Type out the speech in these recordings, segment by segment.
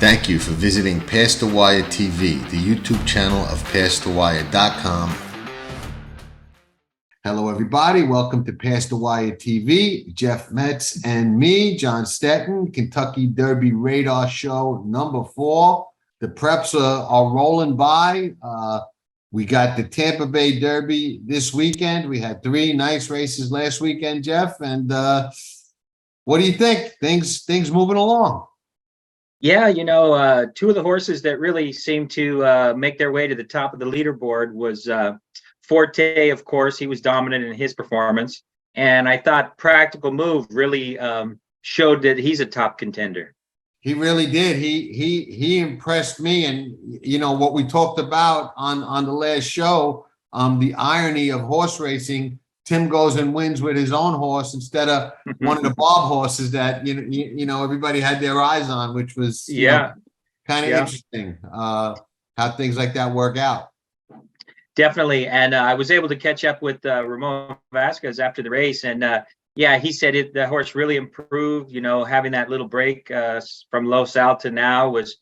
Thank you for visiting Past the Wire TV, the YouTube channel of PastTheWire.com. Hello, everybody. Welcome to Past the Wire TV. Jeff Metz and me, John Stetton, Kentucky Derby Radar Show number 4. The preps are rolling by. We got the Tampa Bay Derby this weekend. We had 3 nice races last weekend, Jeff. And what do you think? Things moving along? Yeah, 2 of the horses that really seemed to make their way to the top of the leaderboard was Forte, of course. He was dominant in his performance. And I thought Practical Move really showed that he's a top contender. He really did. He impressed me. And, what we talked about on the last show, the irony of horse racing. Tim goes and wins with his own horse instead of one of the Bob horses that everybody had their eyes on, which was kind of interesting how things like that work out. Definitely, and I was able to catch up with Ramon Vazquez after the race, and he said the horse really improved. Having that little break from low sal to now was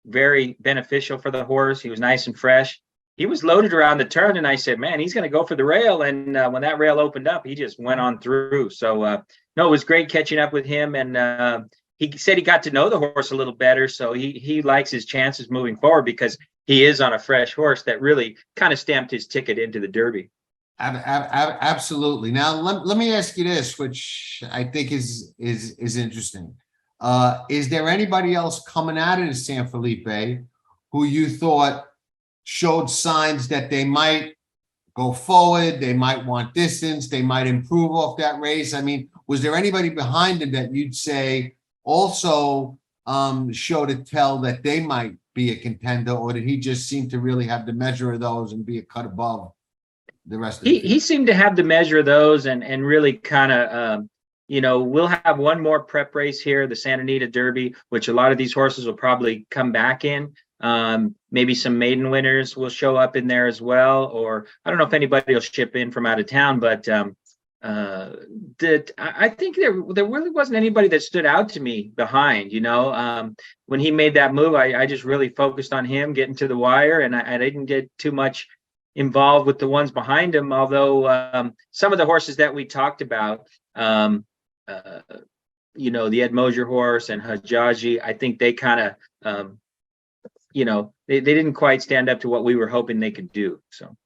very beneficial for the horse. He was nice and fresh. He was loaded around the turn, and I said, man, he's going to go for the rail. And when that rail opened up, he just went on through. So, it was great catching up with him. And he said he got to know the horse a little better. So he likes his chances moving forward because he is on a fresh horse that really kind of stamped his ticket into the Derby. Absolutely. Now, let me ask you this, which I think is interesting. Is there anybody else coming out of the San Felipe who you thought showed signs that they might go forward, they might want distance, they might improve off that race? I mean, was there anybody behind him that you'd say also showed a tell that they might be a contender, or did he just seem to really have the measure of those and be a cut above the rest of the field? He seemed to have the measure of those and really kind of, we'll have one more prep race here, the Santa Anita Derby, which a lot of these horses will probably come back in. Maybe some maiden winners will show up in there as well, or I don't know if anybody will ship in from out of town, but I think there really wasn't anybody that stood out to me behind. When he made that move, I just really focused on him getting to the wire, and I didn't get too much involved with the ones behind him. Although some of the horses that we talked about, the Ed Mosier horse and Hajaji, I think they kind of they didn't quite stand up to what we were hoping they could do. So,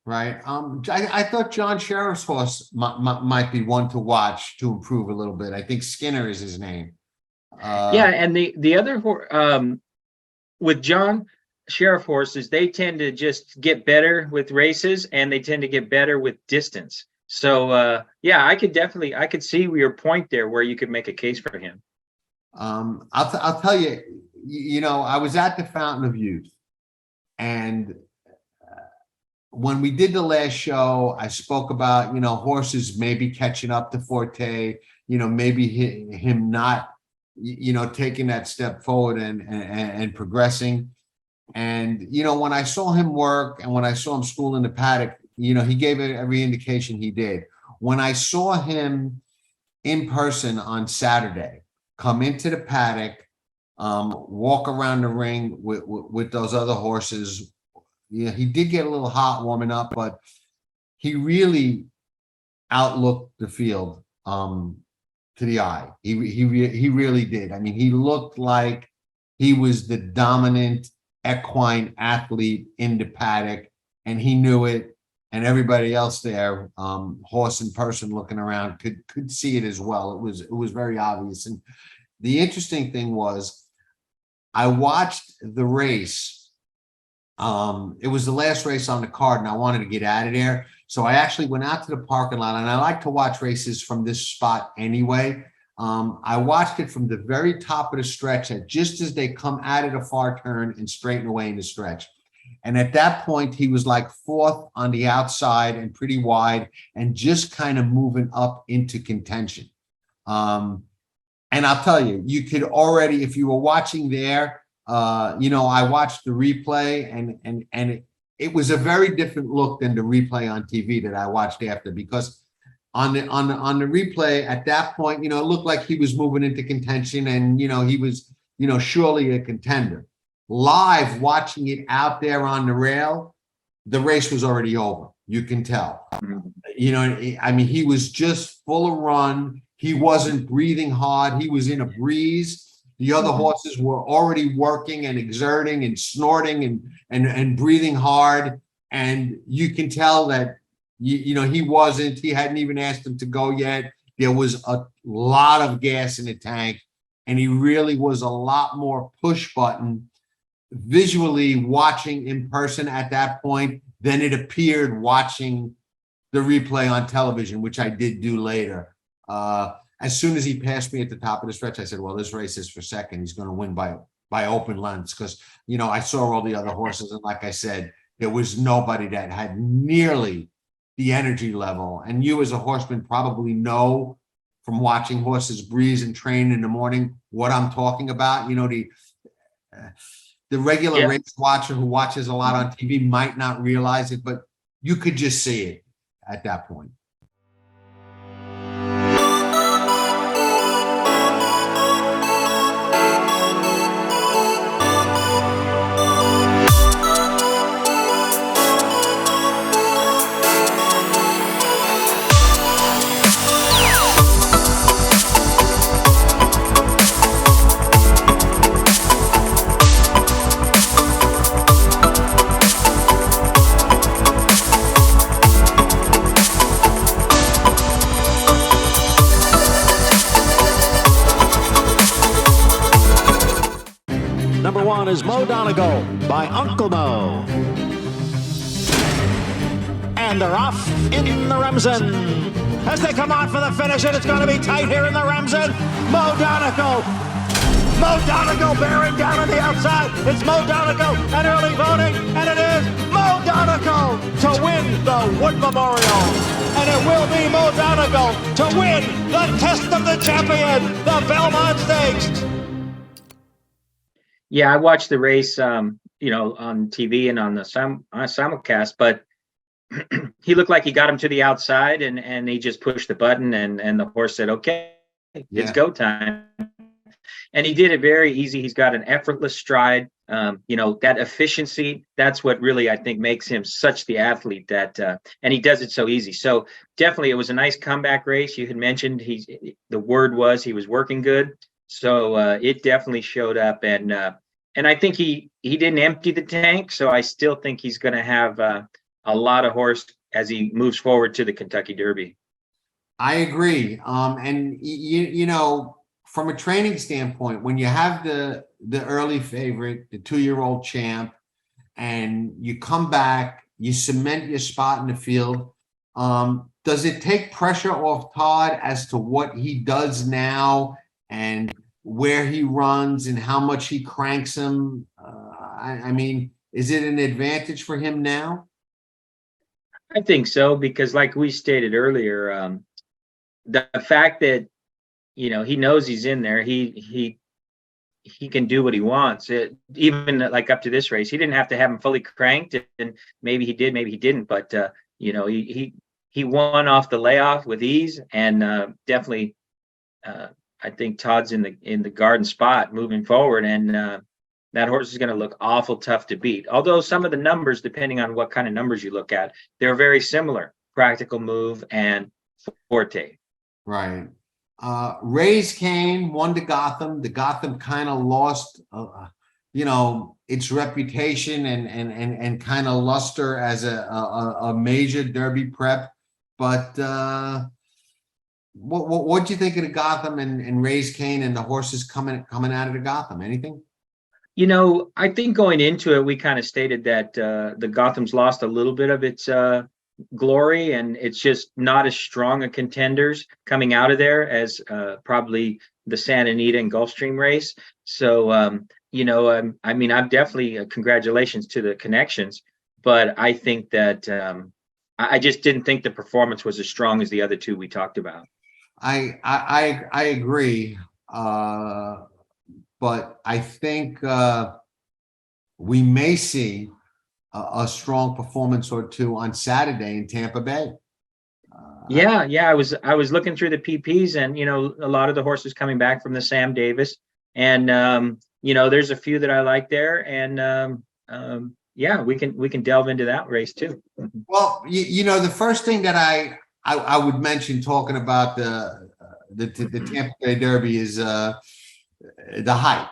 right. I thought John Sheriff's horse might be one to watch to improve a little bit. I think Skinner is his name. And the other with John Sheriff horses, they tend to just get better with races, and they tend to get better with distance. So, I could see your point there where you could make a case for him. I'll tell you. I was at the Fountain of Youth, and when we did the last show, I spoke about, horses maybe catching up to Forte, maybe him not, taking that step forward and progressing. And, when I saw him work and when I saw him school in the paddock, he gave it every indication he did. When I saw him in person on Saturday, come into the paddock, walk around the ring with those other horses. Yeah, he did get a little hot warming up, but he really outlooked the field to the eye. He really did. I mean, he looked like he was the dominant equine athlete in the paddock, and he knew it. And everybody else there, horse and person looking around, could see it as well. It was very obvious. And the interesting thing was, I watched the race. It was the last race on the card, and I wanted to get out of there. So I actually went out to the parking lot, and I like to watch races from this spot anyway. I watched it from the very top of the stretch, just as they come out of the far turn and straighten away in the stretch. And at that point, he was like 4th on the outside and pretty wide, and just kind of moving up into contention. And I'll tell you, you could already, if you were watching there, I watched the replay, and it was a very different look than the replay on TV that I watched after, because on the replay at that point, it looked like he was moving into contention, and he was surely a contender. Live, watching it out there on the rail, the race was already over. You can tell. I mean, he was just full of run. He wasn't breathing hard. He was in a breeze. The other horses were already working and exerting and snorting and breathing hard. And you can tell that, he wasn't. He hadn't even asked him to go yet. There was a lot of gas in the tank, and he really was a lot more push button visually watching in person at that point than it appeared watching the replay on television, which I did do later. As soon as he passed me at the top of the stretch, I said, well, this race is for second. He's going to win by open lengths, because, I saw all the other horses. And like I said, there was nobody that had nearly the energy level. And you as a horseman probably know from watching horses breeze and train in the morning what I'm talking about. The regular race watcher who watches a lot on TV might not realize it, but you could just see it at that point. Number 1 is Mo Donegal by Uncle Mo. And they're off in the Remsen. As they come on for the finish, and it's going to be tight here in the Remsen. Mo Donegal. Mo Donegal bearing down on the outside. It's Mo Donegal and early voting, and it is Mo Donegal to win the Wood Memorial. And it will be Mo Donegal to win the Test of the Champion, the Belmont Stakes. Yeah, I watched the race, on TV and on the simulcast, but he looked like he got him to the outside, and he just pushed the button, and the horse said, okay, it's go time. And he did it very easy. He's got an effortless stride. That efficiency, that's what really, I think, makes him such the athlete that, and he does it so easy. So definitely it was a nice comeback race. You had mentioned the word was he was working good. So it definitely showed up, and I think he didn't empty the tank. So I still think he's going to have a lot of horse as he moves forward to the Kentucky Derby. I agree. And from a training standpoint, when you have the early favorite, the 2-year-old champ, and you come back, you cement your spot in the field. Does it take pressure off Todd as to what he does now and where he runs and how much he cranks him? I mean, is it an advantage for him now? I think so, because like we stated earlier, the fact that, he knows he's in there, he can do what he wants. Even like up to this race, he didn't have to have him fully cranked, and maybe he did, maybe he didn't, but he won off the layoff with ease, and definitely I think Todd's in the garden spot moving forward, and that horse is going to look awful tough to beat. Although some of the numbers, depending on what kind of numbers you look at, they're very similar. Practical Move and Forte. Right. Raise Cain won to Gotham. The Gotham kind of lost, its reputation and kind of luster as a major Derby prep. But what do you think of the Gotham and Raise Cain and the horses coming out of the Gotham? Anything? I think going into it, we kind of stated that the Gotham's lost a little bit of its glory, and it's just not as strong a contenders coming out of there as probably the Santa Anita and Gulfstream race. So, I'm definitely congratulations to the connections, but I think that I just didn't think the performance was as strong as the other two we talked about. I agree. But I think we may see a strong performance or two on Saturday in Tampa Bay. Yeah. I was looking through the PPs, and a lot of the horses coming back from the Sam Davis, and there's a few that I like there, and yeah, we can delve into that race too. Well, the first thing that I would mention talking about the Tampa Bay Derby is the hype.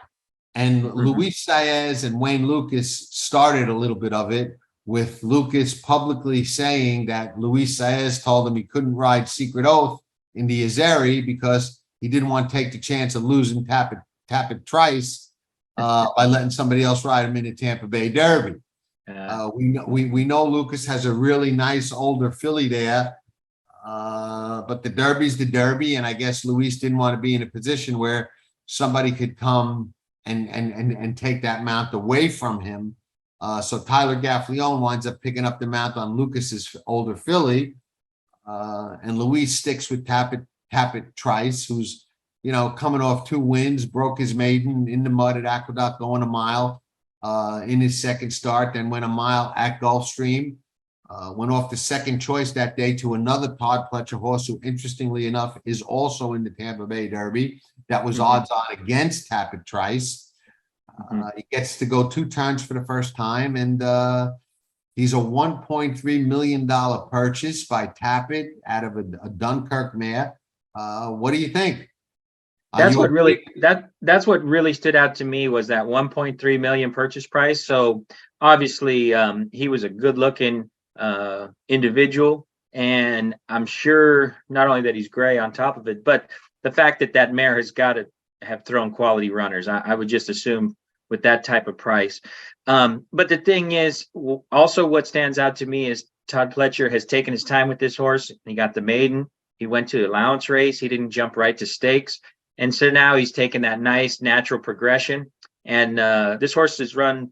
And Luis Saez and Wayne Lucas started a little bit of it, with Lucas publicly saying that Luis Saez told him he couldn't ride Secret Oath in the Azeri because he didn't want to take the chance of losing Tapit Trice by letting somebody else ride him in the Tampa Bay Derby. We know Lucas has a really nice older filly there, but the Derby's the Derby, and I guess Luis didn't want to be in a position where somebody could come and take that mount away from him. So Tyler Gaffleone winds up picking up the mount on Lucas's older filly, and Luis sticks with Tapit Trice, who's coming off 2 wins, broke his maiden in the mud at Aqueduct, going a mile in his second start, then went a mile at Gulfstream. Went off the second choice that day to another Todd Pletcher horse, who interestingly enough is also in the Tampa Bay Derby. That was odds on against Tapit Trice. He gets to go 2 turns for the first time, and he's a $1.3 million purchase by Tapit out of a Dunkirk mare. What do you think? That's what really stood out to me, was that 1.3 million purchase price. So obviously he was a good looking individual, and I'm sure not only that he's gray on top of it, but the fact that mare has got to have thrown quality runners. I would just assume with that type of price. But the thing is, also what stands out to me is Todd Pletcher has taken his time with this horse. He got the maiden, he went to the allowance race, he didn't jump right to stakes, and so now he's taken that nice natural progression. And this horse has run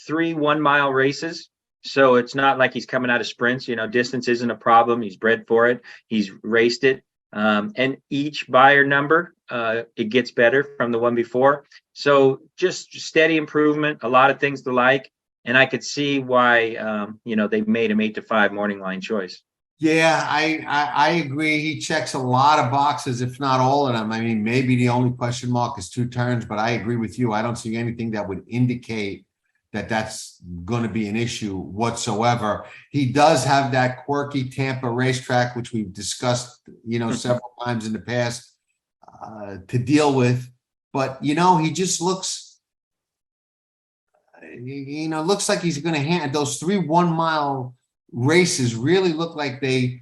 3 1-mile races. So it's not like he's coming out of sprints. Distance isn't a problem. He's bred for it. He's raced it. And each buyer number, it gets better from the one before. So just steady improvement, a lot of things to like. And I could see why, they made him 8-5 morning line choice. Yeah, I agree. He checks a lot of boxes, if not all of them. I mean, maybe the only question mark is 2 turns, but I agree with you. I don't see anything that would indicate that that's going to be an issue whatsoever. He does have that quirky Tampa racetrack, which we've discussed, several times in the past, to deal with. But, he just looks, looks like he's going to hand those 3 1-mile races really look like they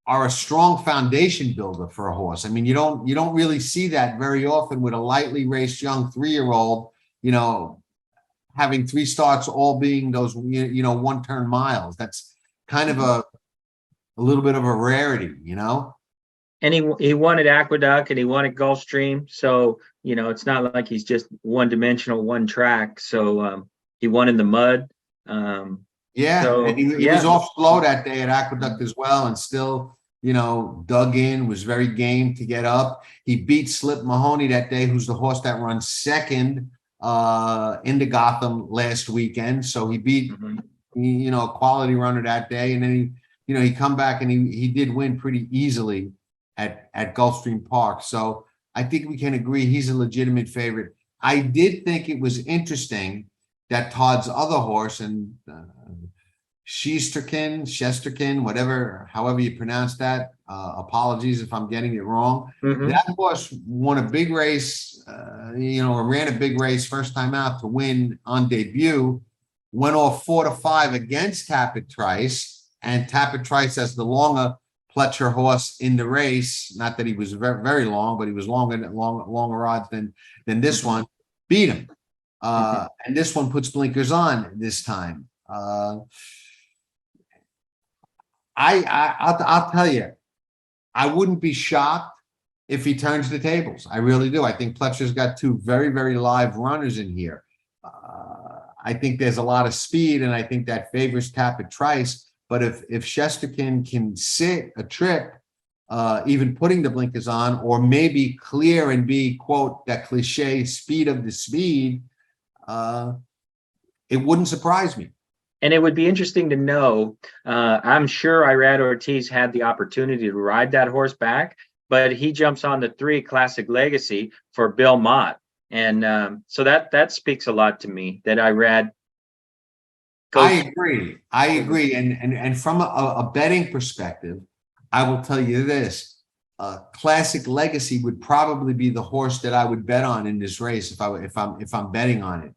are a strong foundation builder for a horse. I mean, you don't really see that very often with a lightly raced young 3-year-old, having 3 starts, all being those, 1-turn miles. That's kind of a little bit of a rarity, And he won at Aqueduct and he won at Gulfstream. So, it's not like he's just one-dimensional, one track. So he won in the mud. Yeah, so, and he was off slow that day at Aqueduct as well, and still, dug in, was very game to get up. He beat Slip Mahoney that day, who's the horse that runs second into Gotham last weekend. So he beat, a quality runner that day. And then he come back and he did win pretty easily at Gulfstream Park. So I think we can agree he's a legitimate favorite. I did think it was interesting that Todd's other horse, and Shesterkin, however you pronounce that. Apologies if I'm getting it wrong. That horse won a big race, ran a big race first time out to win on debut, went off 4-5 against Tapit Trice, and Tapit Trice as the longer Pletcher horse in the race. Not that he was very, very long, but he was longer odds than this one. Beat him. And this one puts blinkers on this time. I'll tell you, I wouldn't be shocked if he turns the tables. I really do. I think Pletcher's got 2 very, very live runners in here. I think there's a lot of speed, and I think that favors Tapit Trice. But if Shesterkin can sit a trip, even putting the blinkers on, or maybe clear and be, quote, that cliche speed of the speed, it wouldn't surprise me. And it would be interesting to know, I'm sure Irad Ortiz had the opportunity to ride that horse back, but he jumps on the 3 Classic Legacy for Bill Mott. And so that speaks a lot to me that Irad. I agree. And from a betting perspective, I will tell you this. Classic Legacy would probably be the horse that I would bet on in this race if I'm betting on it.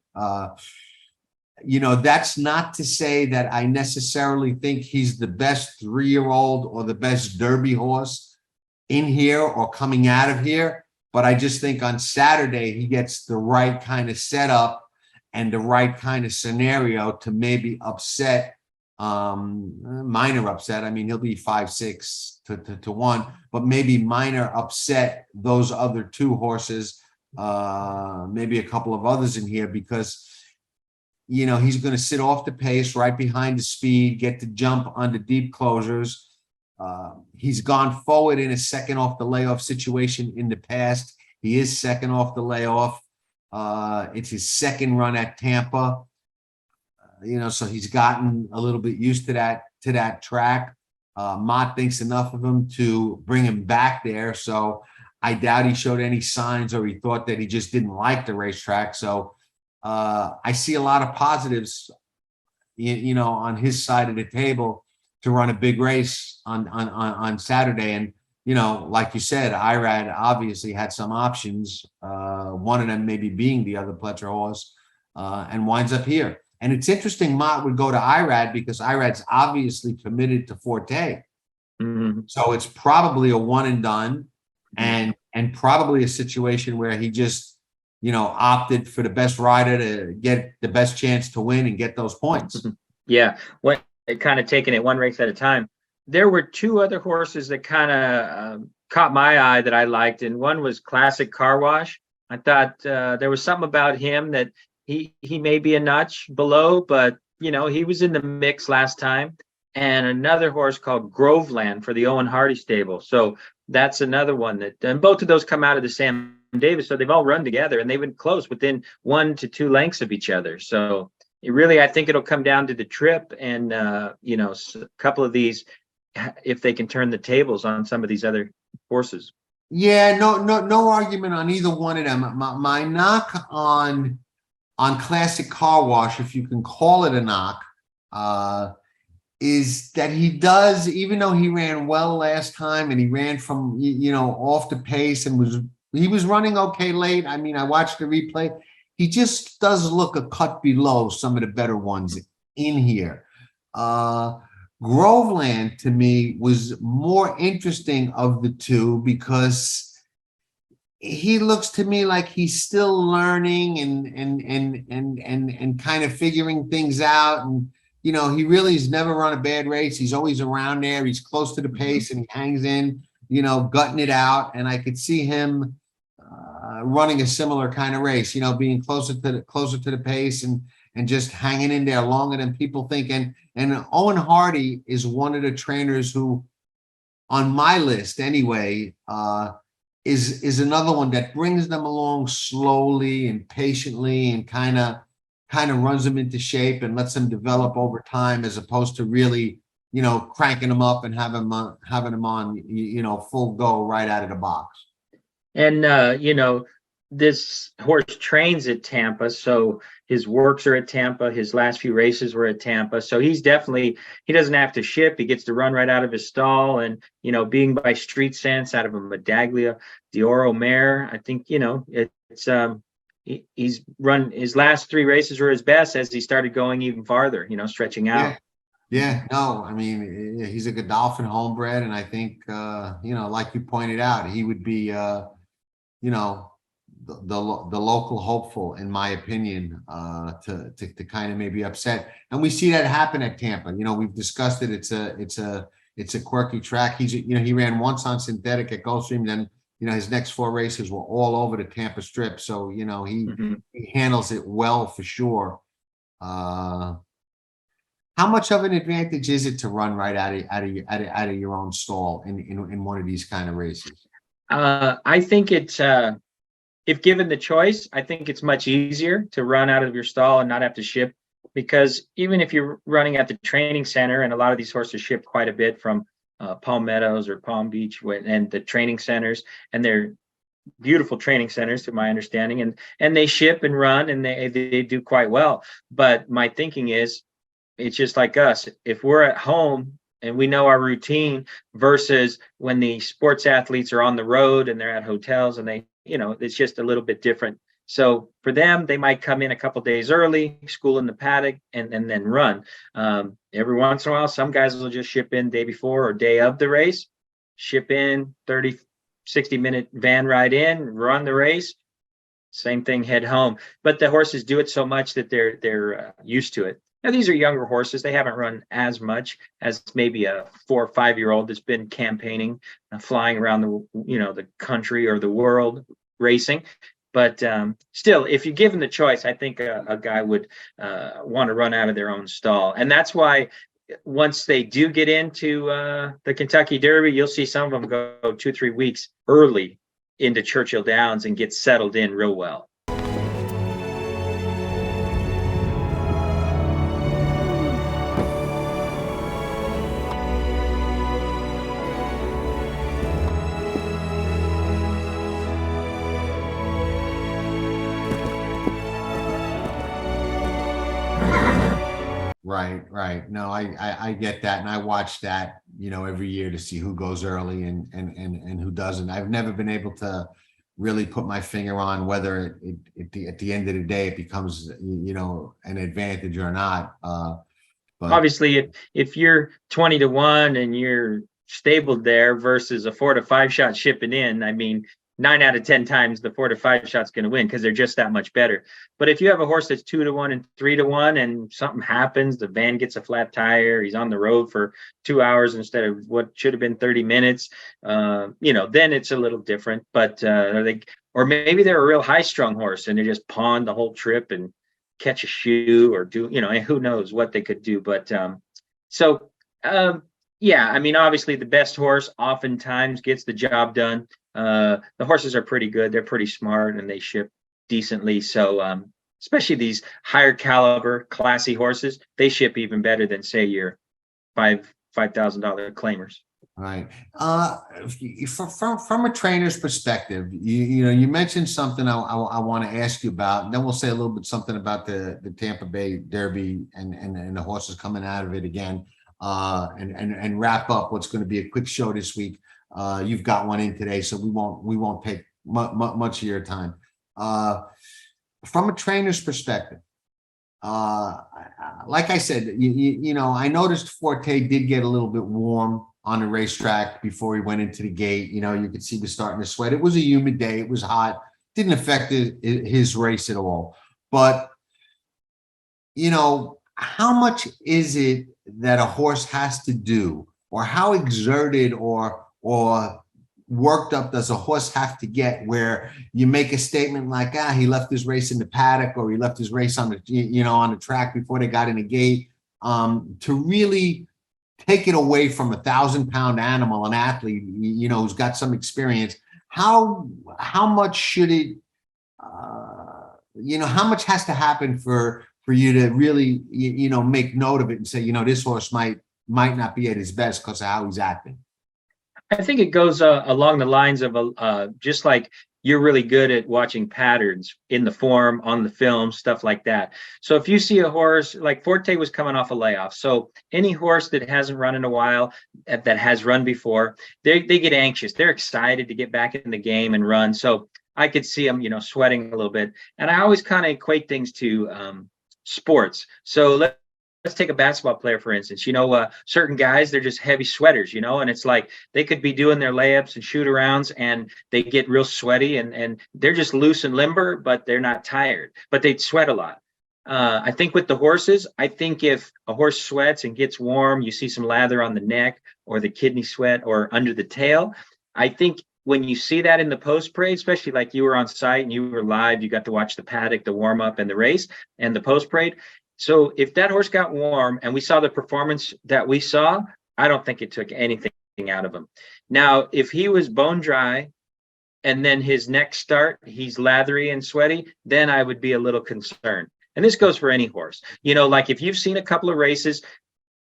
That's not to say that I necessarily think he's the best 3-year-old or the best Derby horse in here or coming out of here, but I just think on Saturday he gets the right kind of setup and the right kind of scenario to maybe upset, minor upset. I mean, he'll be 5-6 to 1, but maybe minor upset those other 2 horses, maybe a couple of others in here, because he's going to sit off the pace right behind the speed, get to jump on the deep closers. He's gone forward in a second off the layoff situation in the past. He is second off the layoff. It's his second run at Tampa. So he's gotten a little bit used to that track. Mott thinks enough of him to bring him back there. So I doubt he showed any signs or he thought that he just didn't like the racetrack. So I see a lot of positives, on his side of the table to run a big race on Saturday. And, like you said, Irad obviously had some options, one of them maybe being the other Pletcher horse, and winds up here. And it's interesting Mott would go to Irad because Irad's obviously committed to Forte. Mm-hmm. So it's probably a one and done, and probably a situation where he just opted for the best rider to get the best chance to win and get those points. Yeah. Kind of taking it one race at a time. There were 2 other horses that kind of caught my eye that I liked. And one was Classic Car Wash. I thought there was something about him that he may be a notch below, but he was in the mix last time. And another horse called Groveland for the Owen Hardy stable. So that's another one and both of those come out of the Sam Davis, so they've all run together and they've been close within 1 to 2 lengths of each other. So I think it'll come down to the trip and a couple of these, if they can turn the tables on some of these other horses. Yeah, no argument on either one of them. My knock on Classic Car Wash, if you can call it a knock, is that he does, even though he ran well last time and he ran from off the pace and he was running okay late. I mean, I watched the replay. He just does look a cut below some of the better ones in here. Groveland to me was more interesting of the 2 because he looks to me like he's still learning and kind of figuring things out. And he really has never run a bad race. He's always around there. He's close to the pace and he hangs in, gutting it out. And I could see him running a similar kind of race, being closer to the pace and just hanging in there longer than people think. And Owen Hardy is one of the trainers who, on my list anyway, is another one that brings them along slowly and patiently and kind of runs them into shape and lets them develop over time, as opposed to really, cranking them up and having them on, full go right out of the box. And, this horse trains at Tampa, so his works are at Tampa. His last few races were at Tampa. So he doesn't have to ship. He gets to run right out of his stall. And, being by street sense out of a Medaglia d'Oro mare, I think, he's run his last 3 races were his best as he started going even farther, stretching out. Yeah, no, I mean, he's a Godolphin homebred. And I think, like you pointed out, he would be, the local hopeful, in my opinion, to kind of maybe upset. And we see that happen at Tampa. We've discussed it. It's a quirky track. He ran once on synthetic at Gulfstream. Then, his next 4 races were all over the Tampa Strip. So, he handles it well for sure. How much of an advantage is it to run right out of your own stall in one of these kind of races? I think it's if given the choice, I think it's much easier to run out of your stall and not have to ship, because even if you're running at the training center, and a lot of these horses ship quite a bit from Palm Meadows or Palm Beach and the training centers, and they're beautiful training centers, to my understanding, and they ship and run, and they do quite well. But my thinking is, it's just like us. If we're at home and we know our routine versus when the sports athletes are on the road and they're at hotels and they, it's just a little bit different. So for them, they might come in a couple days early, school in the paddock, and then run. Every once in a while, some guys will just ship in day before or day of the race, ship in 30, 60-minute van ride in, run the race, same thing, head home. But the horses do it so much that they're used to it. Now, these are younger horses. They haven't run as much as maybe a 4 or 5-year-old that's been campaigning, flying around the country or the world racing. But still, if you give them the choice, I think a guy would want to run out of their own stall. And that's why once they do get into the Kentucky Derby, you'll see some of them go 2-3 weeks early into Churchill Downs and get settled in real well. Right. No, I get that. And I watch that, every year to see who goes early and who doesn't. I've never been able to really put my finger on whether at the end of the day, it becomes, an advantage or not. But obviously, if you're 20-1 and you're stabled there versus a 4 to 5 shot shipping in, I mean, 9 out of 10 times the 4 to 5 shot's going to win because they're just that much better. But if you have a horse that's 2-1 and 3-1 and something happens, the van gets a flat tire, he's on the road for 2 hours instead of what should have been 30 minutes, then it's a little different. But or maybe they're a real high-strung horse and they just pawn the whole trip and catch a shoe or do, and who knows what they could do. But yeah, I mean, obviously the best horse oftentimes gets the job done. The horses are pretty good. They're pretty smart and they ship decently. So especially these higher caliber, classy horses, they ship even better than, say, your $5,000 claimers. Right. From a trainer's perspective, you mentioned something I want to ask you about, and then we'll say a little bit something about the Tampa Bay Derby and the horses coming out of it again, and wrap up what's going to be a quick show this week. You've got one in today, so we won't take much of your time. From a trainer's perspective, like I said, I noticed Forte did get a little bit warm on the racetrack before he went into the gate. You could see he was starting to sweat. It was a humid day. It was hot. Didn't affect his race at all. But, how much is it that a horse has to do, or how exerted or worked up does a horse have to get where you make a statement like, he left his race in the paddock, or he left his race on the, on the track before they got in the gate, to really take it away from 1,000-pound animal, an athlete, who's got some experience. How much should it, how much has to happen for you to really, make note of it and say, this horse might not be at his best because of how he's acting? I think it goes along the lines of just like you're really good at watching patterns in the form, on the film, stuff like that. So if you see a horse, like Forte was coming off a layoff. So any horse that hasn't run in a while, that has run before, they get anxious. They're excited to get back in the game and run. So I could see them, sweating a little bit. And I always kind of equate things to sports. So let's take a basketball player, for instance. Certain guys, they're just heavy sweaters, and it's like they could be doing their layups and shoot arounds and they get real sweaty and they're just loose and limber, but they're not tired, but they sweat a lot. I think with the horses, I think if a horse sweats and gets warm, you see some lather on the neck or the kidney sweat or under the tail. I think when you see that in the post parade, especially like you were on site and you were live, you got to watch the paddock, the warm up and the race and the post parade. So if that horse got warm and we saw the performance that we saw, I don't think it took anything out of him. Now, if he was bone dry and then his next start, he's lathery and sweaty, then I would be a little concerned. And this goes for any horse. Like if you've seen a couple of races,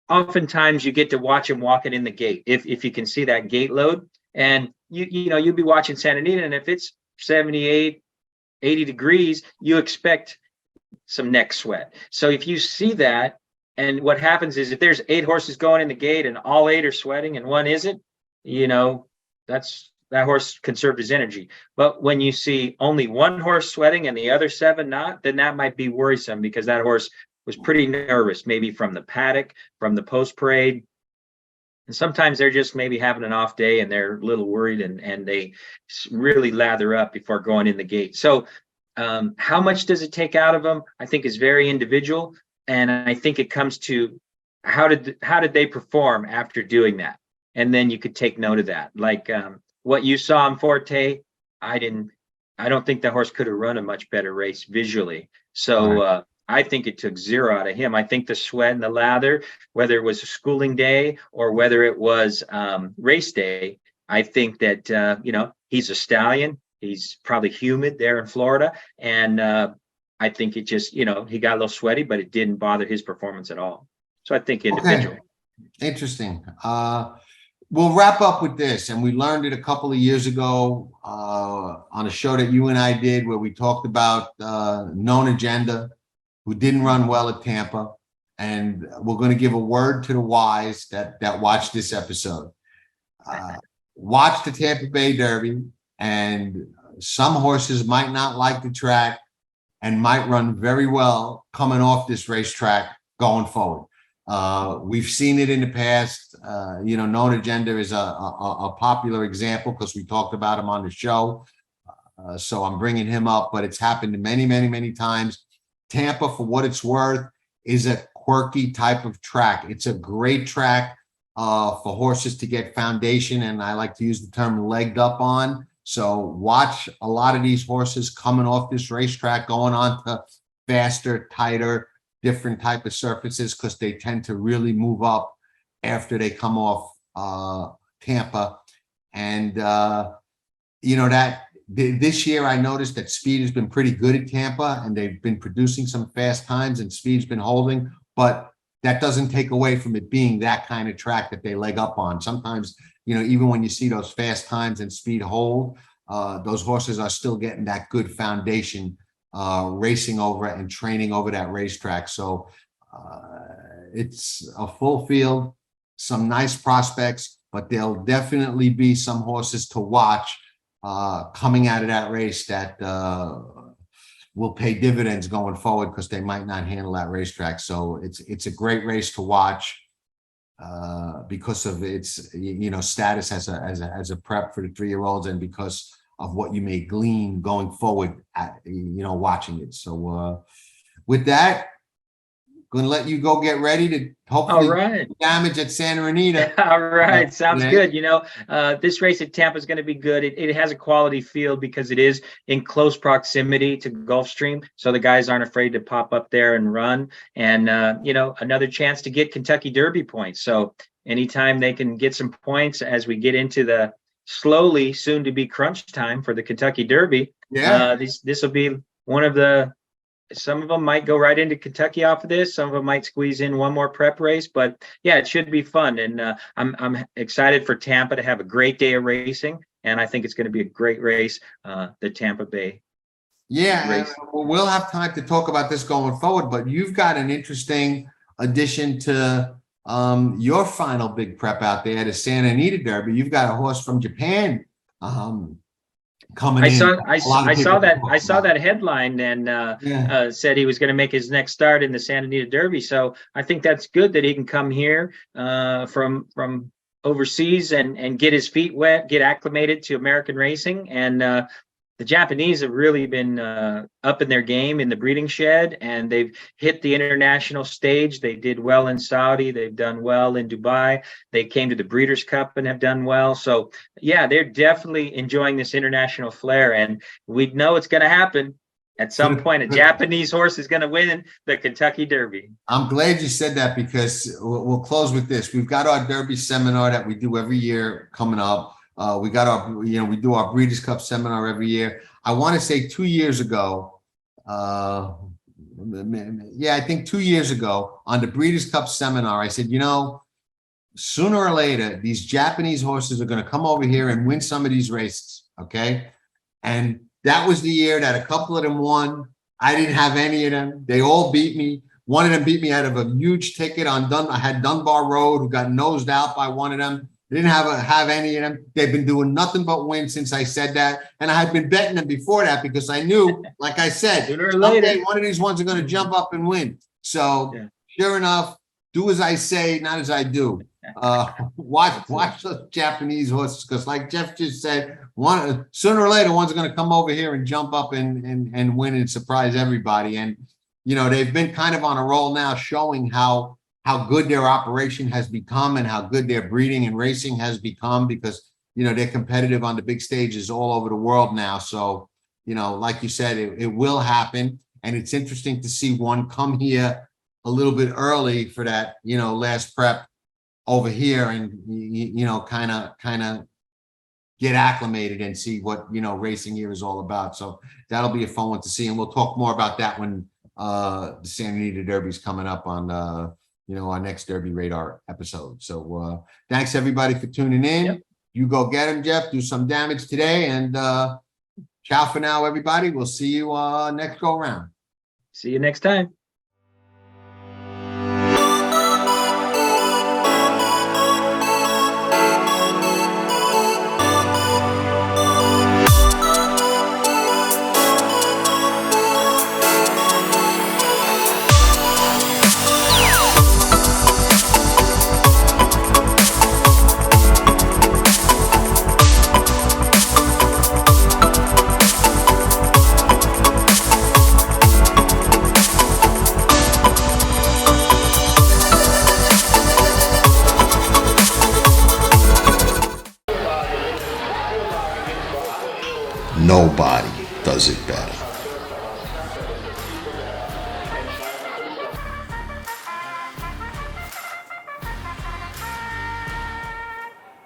oftentimes you get to watch him walking in the gate. If you can see that gate load, and you'd be watching Santa Anita, and if it's 78, 80 degrees, you expect some neck sweat. So if you see that, and what happens is if there's 8 horses going in the gate and all 8 are sweating and one isn't, that horse conserved his energy. But when you see only one horse sweating and the other 7 not, then that might be worrisome, because that horse was pretty nervous, maybe from the paddock, from the post parade. And sometimes they're just maybe having an off day and they're a little worried, and they really lather up before going in the gate. So how much does it take out of them, I think, is very individual. And I think it comes to how did they perform after doing that? And then you could take note of that. Like what you saw in Forte, I don't think the horse could have run a much better race visually. So I think it took 0 out of him. I think the sweat and the lather, whether it was a schooling day or whether it was race day, I think that, he's a stallion. He's probably humid there in Florida. And I think it just, he got a little sweaty, but it didn't bother his performance at all. So I think individual. Okay. Interesting. We'll wrap up with this. And we learned it a couple of years ago on a show that you and I did, where we talked about Known Agenda, who didn't run well at Tampa. And we're going to give a word to the wise that watched this episode. Watch the Tampa Bay Derby, and some horses might not like the track and might run very well coming off this racetrack going forward. We've seen it in the past. Known Agenda is a popular example because we talked about him on the show. So I'm bringing him up, but it's happened many, many, many times. Tampa, for what it's worth, is a quirky type of track. It's a great track for horses to get foundation, and I like to use the term legged up on. So watch a lot of these horses coming off this racetrack, going on to faster, tighter, different type of surfaces, because they tend to really move up after they come off Tampa. And, this year I noticed that speed has been pretty good at Tampa, and they've been producing some fast times, and speed's been holding, but that doesn't take away from it being that kind of track that they leg up on. Sometimes, even when you see those fast times and speed hold, those horses are still getting that good foundation racing over and training over that racetrack. So it's a full field, some nice prospects, but there'll definitely be some horses to watch coming out of that race that will pay dividends going forward, because they might not handle that racetrack. So it's a great race to watch because of its status as a prep for the 3-year-olds, and because of what you may glean going forward at watching it. So with that, going to let you go get ready to hopefully damage at Santa Anita. All right. Sounds good. This race at Tampa is going to be good. It has a quality field because it is in close proximity to Gulfstream. So the guys aren't afraid to pop up there and run. And, another chance to get Kentucky Derby points. So anytime they can get some points as we get into the slowly soon to be crunch time for the Kentucky Derby, this will be one of the, some of them might go right into Kentucky off of this. Some of them might squeeze in one more prep race, but yeah, it should be fun. And I'm excited for Tampa to have a great day of racing. And I think it's going to be a great race, the Tampa Bay. Yeah, race. We'll have time to talk about this going forward, but you've got an interesting addition to your final big prep out there, the Santa Anita Derby. You've got a horse from Japan coming in. I saw that headline, and said he was going to make his next start in the Santa Anita Derby. So I think that's good that he can come here from overseas and get his feet wet, get acclimated to American racing. And the Japanese have really been up in their game in the breeding shed, and they've hit the international stage. They did well in Saudi. They've done well in Dubai. They came to the Breeders' Cup and have done well. So, yeah, they're definitely enjoying this international flair, and we know it's going to happen. At some point, a Japanese horse is going to win the Kentucky Derby. I'm glad you said that, because we'll close with this. We've got our Derby seminar that we do every year coming up. We got our, we do our Breeders' Cup seminar every year. I want to say 2 years ago, I think 2 years ago on the Breeders' Cup seminar, I said, sooner or later, these Japanese horses are going to come over here and win some of these races. Okay. And that was the year that a couple of them won. I didn't have any of them. They all beat me. One of them beat me out of a huge ticket on I had Dunbar Road, who got nosed out by one of them. They didn't have any of them. They've been doing nothing but win since I said that. And I had been betting them before that because I knew, like I said, someday one of these ones are going to jump up and win. So sure enough, do as I say, not as I do. Watch those Japanese horses, because like Jeff just said, sooner or later, one's going to come over here and jump up and win and surprise everybody. And, you know, they've been kind of on a roll now, showing how good their operation has become and how good their breeding and racing has become, because, you know, they're competitive on the big stages all over the world now. So, you know, like you said, it will happen. And it's interesting to see one come here a little bit early for that, you know, last prep over here, and, you know, kind of get acclimated and see what, you know, racing here is all about. So that'll be a fun one to see. And we'll talk more about that when the Santa Anita Derby is coming up on, you know, our next Derby Radar episode. So thanks everybody for tuning in. Yep. You go get him, Jeff, do some damage today, and ciao for now, everybody. We'll see you next go round. See you next time. Nobody does it better.